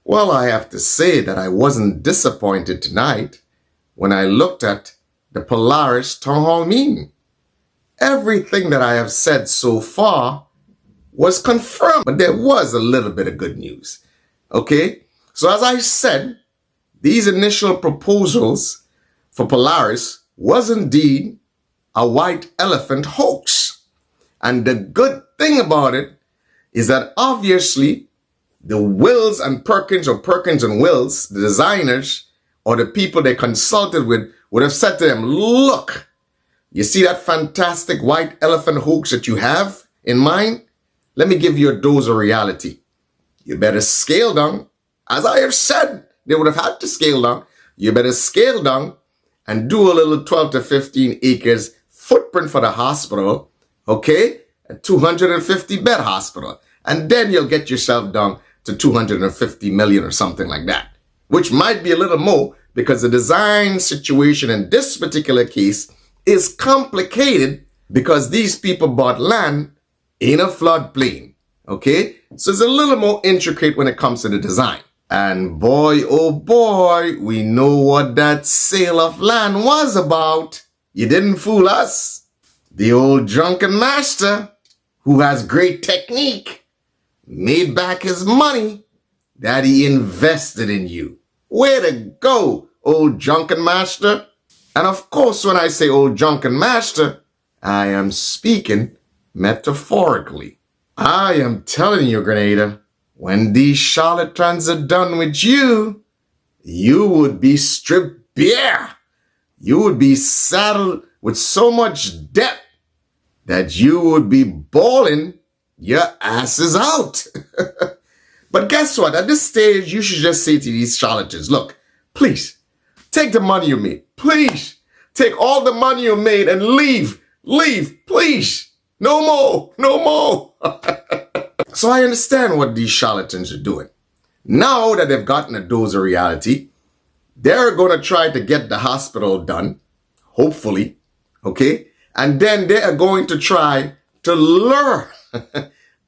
Well, I have to say that I wasn't disappointed tonight when I looked at the Polaris Town Hall meeting. Everything that I have said so far was confirmed, but there was a little bit of good news. Okay? So as I said, these initial proposals for Polaris was indeed a white elephant hoax. And the good thing about it is that obviously the Wills and Perkins, or Perkins and Wills, the designers or the people they consulted with, would have said to them, look, you see that fantastic white elephant hoax that you have in mind? Let me give you a dose of reality. You better scale down. As I have said, they would have had to scale down. You better scale down and do a little 12 to 15 acres footprint for the hospital, okay? A 250 bed hospital. And then you'll get yourself down to 250 million or something like that, which might be a little more because the design situation in this particular case is complicated because these people bought land in a floodplain, okay? So it's a little more intricate when it comes to the design. And boy, oh boy, we know what that sale of land was about. You didn't fool us. The old drunken master, who has great technique, made back his money that he invested in you. Way to go, old drunken master. And of course, when I say old drunken master, I am speaking metaphorically. I am telling you, Grenada, when these charlatans are done with you, you would be stripped bare. You would be saddled with so much debt that you would be bawling your asses out. But guess what? At this stage, you should just say to these charlatans, look, please, take the money you made. Please, take all the money you made and leave. Leave, please. No more, no more. So I understand what these charlatans are doing. Now that they've gotten a dose of reality, they're going to try to get the hospital done, hopefully, okay? And then they are going to try to lure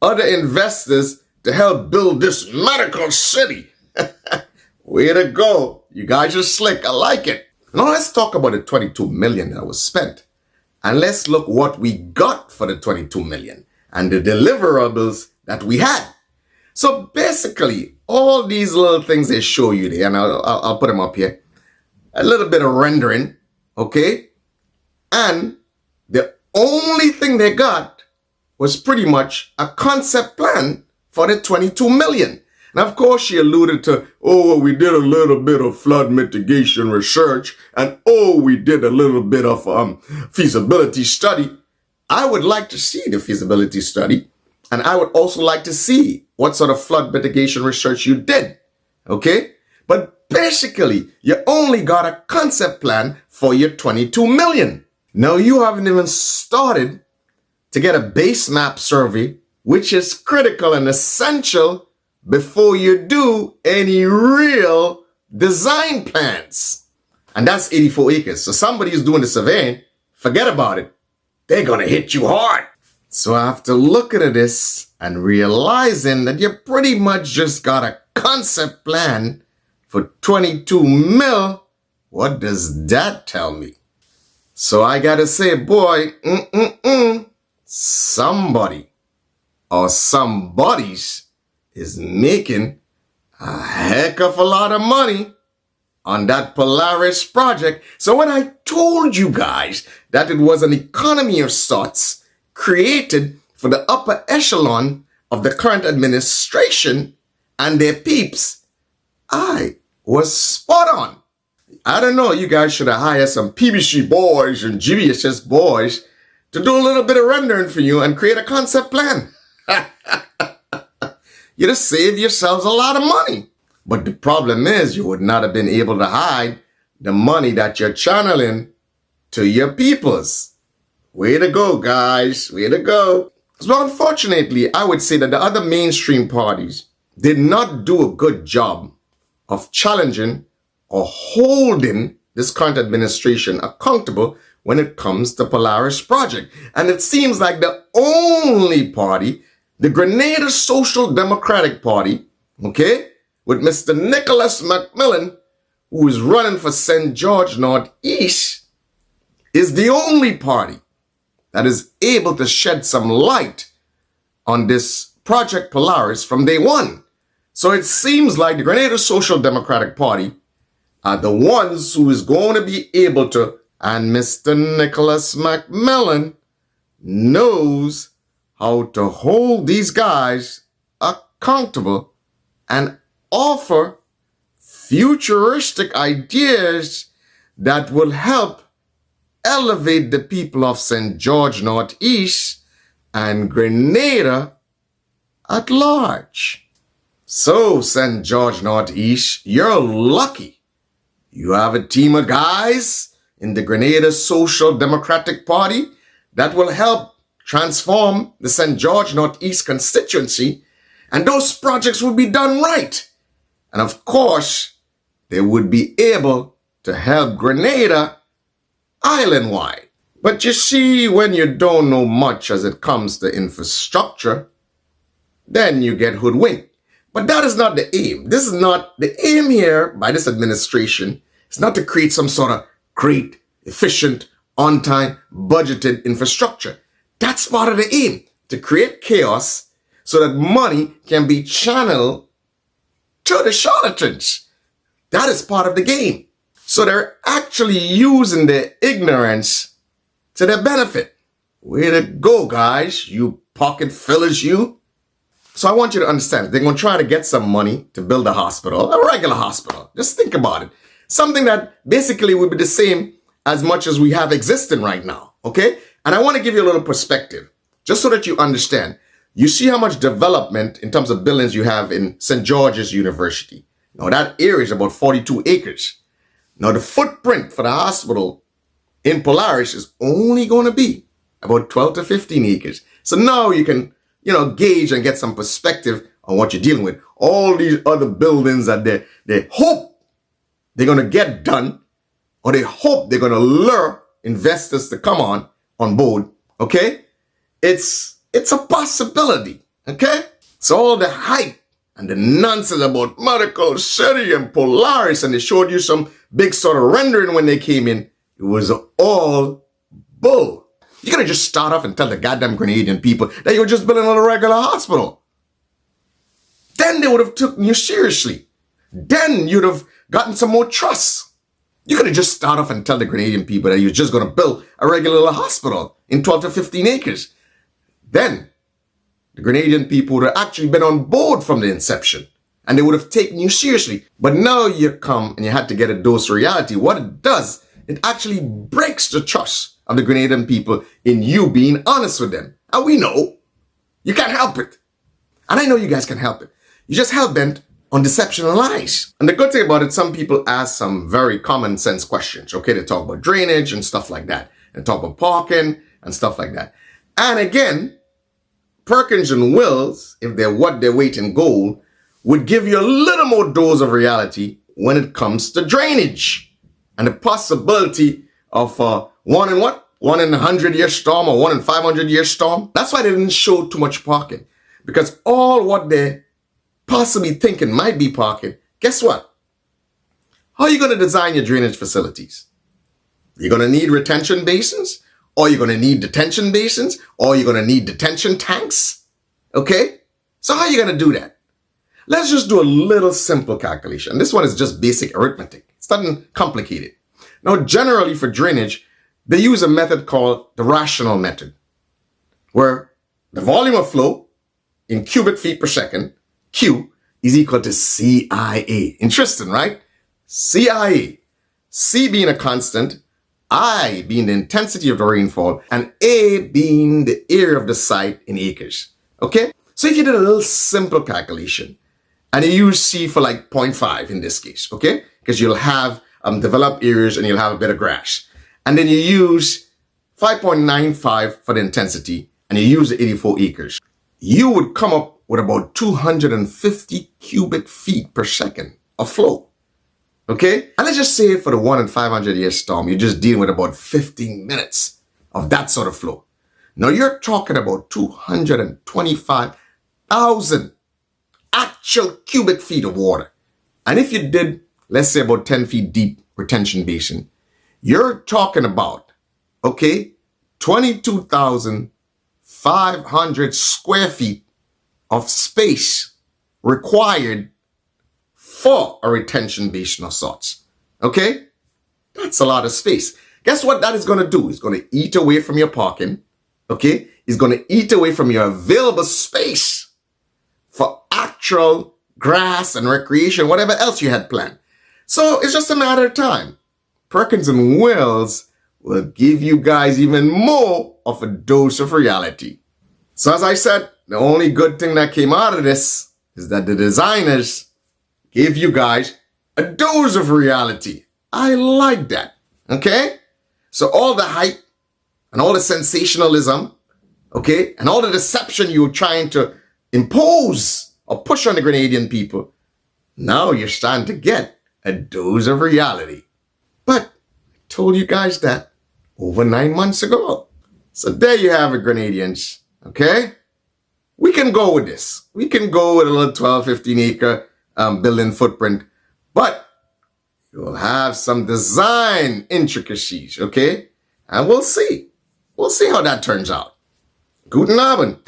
other investors to help build this medical city. Way to go. You guys are slick. I like it. Now let's talk about the 22 million that was spent. And let's look what we got for the 22 million and the deliverables that we had. So basically, all these little things they show you there, and I'll put them up here. A little bit of rendering, okay? And the only thing they got was pretty much a concept plan for the 22 million. And of course, she alluded to, oh, well, we did a little bit of flood mitigation research, and oh, we did a little bit of feasibility study. I would like to see the feasibility study, and I would also like to see what sort of flood mitigation research you did, okay? But basically, you only got a concept plan for your 22 million. Now, you haven't even started to get a base map survey, which is critical and essential before you do any real design plans. And that's 84 acres. So somebody who's doing the surveying, forget about it. They're going to hit you hard. So after looking at this and realizing that you pretty much just got a concept plan for 22 mil, what does that tell me? So I got to say, boy, somebody or somebody's is making a heck of a lot of money on that Polaris project. So when I told you guys that it was an economy of sorts created for the upper echelon of the current administration and their peeps, I was spot on. I don't know, you guys should have hired some PBC boys and GBHS boys to do a little bit of rendering for you and create a concept plan. You'd have saved yourselves a lot of money. But the problem is you would not have been able to hide the money that you're channeling to your peoples. Way to go, guys. Way to go. So unfortunately, I would say that the other mainstream parties did not do a good job of challenging or holding this current administration accountable when it comes to Polaris project. And it seems like the only party, the Grenada Social Democratic Party, okay, with Mr. Nicholas Macmillan, who is running for St. George Northeast, is the only party that is able to shed some light on this Project Polaris from day one. So it seems like the Grenada Social Democratic Party are the ones who is going to be able to, and Mr. Nicholas Macmillan knows how to hold these guys accountable and offer futuristic ideas that will help elevate the people of St. George Northeast and Grenada at large. So, St. George Northeast, you're lucky. You have a team of guys in the Grenada Social Democratic Party that will help transform the St. George Northeast constituency, and those projects will be done right. And of course, they would be able to help Grenada island-wide. But you see, when you don't know much as it comes to infrastructure, then you get hoodwinked. But that is not the aim. This is not the aim here by this administration. It's not to create some sort of great, efficient, on-time, budgeted infrastructure. That's part of the aim, to create chaos so that money can be channeled to the charlatans. That is part of the game. So they're actually using their ignorance to their benefit. Way to go, guys, you pocket fillers, you. So I want you to understand, they're going to try to get some money to build a hospital, a regular hospital. Just think about it. Something that basically would be the same as much as we have existing right now, okay? And I want to give you a little perspective, just so that you understand. You see how much development in terms of buildings you have in St. George's University. Now, that area is about 42 acres. Now, the footprint for the hospital in Polaris is only going to be about 12 to 15 acres. So now you can, gauge and get some perspective on what you're dealing with. All these other buildings that they hope they're going to get done, or they hope they're going to lure investors to come on board, okay? It's a possibility, okay? So all the hype and the nonsense about Medical City and Polaris, and they showed you some big sort of rendering when they came in, it was all bull. You're going to just start off and tell the goddamn Grenadian people that you're just building a regular hospital. Then they would have taken you seriously. Then you'd have gotten some more trust. You could have just start off and tell the Grenadian people that you're just going to build a regular hospital in 12 to 15 acres. Then the Grenadian people would have actually been on board from the inception, and they would have taken you seriously. But now you come and you had to get a dose of reality. What it does, it actually breaks the trust of the Grenadian people in you being honest with them. And we know you can't help it. And I know you guys can help it. You're just hell-bent on deception and lies. And the good thing about it, some people ask some very common sense questions. Okay, they talk about drainage and stuff like that. They talk about parking and stuff like that. And again, Perkins and Wills, if they're what their weight in gold, would give you a little more dose of reality when it comes to drainage and the possibility of 1 in 100-year storm or 1 in 500-year storm. That's why they didn't show too much parking, because all what they're possibly thinking might be parking. Guess what? How are you going to design your drainage facilities? You're going to need retention basins, or you're going to need detention basins, or you're going to need detention tanks. Okay? So how are you going to do that? Let's just do a little simple calculation. This one is just basic arithmetic. It's nothing complicated. Now, generally for drainage, they use a method called the rational method, where the volume of flow in cubic feet per second, Q, is equal to CIA. Interesting, right? CIA. C being a constant, I being the intensity of the rainfall, and A being the area of the site in acres. Okay? So if you did a little simple calculation, and you use C for like 0.5 in this case, okay? Because you'll have developed areas and you'll have a bit of grass. And then you use 5.95 for the intensity, and you use the 84 acres. You would come up with about 250 cubic feet per second of flow. Okay? And let's just say for the 1 in 500-year storm, you're just dealing with about 15 minutes of that sort of flow. Now you're talking about 225,000 actual cubic feet of water. And if you did, let's say about 10 feet deep retention basin, you're talking about, okay, 22,500 square feet of space required for a retention basin of sorts. Okay? That's a lot of space. Guess what that is going to do? It's going to eat away from your parking. Okay? It's going to eat away from your available space for actual grass and recreation, whatever else you had planned. So it's just a matter of time. Perkins and Wills will give you guys even more of a dose of reality. So as I said, the only good thing that came out of this is that the designers gave you guys a dose of reality. I like that. Okay? So all the hype and all the sensationalism, okay, and all the deception you were trying to impose or push on the Grenadian people, now you're starting to get a dose of reality. But I told you guys that over 9 months ago. So there you have it, Grenadians. Okay? We can go with this. We can go with a little 12, 15 acre building footprint. But you'll have some design intricacies, okay? And we'll see. We'll see how that turns out. Guten Abend.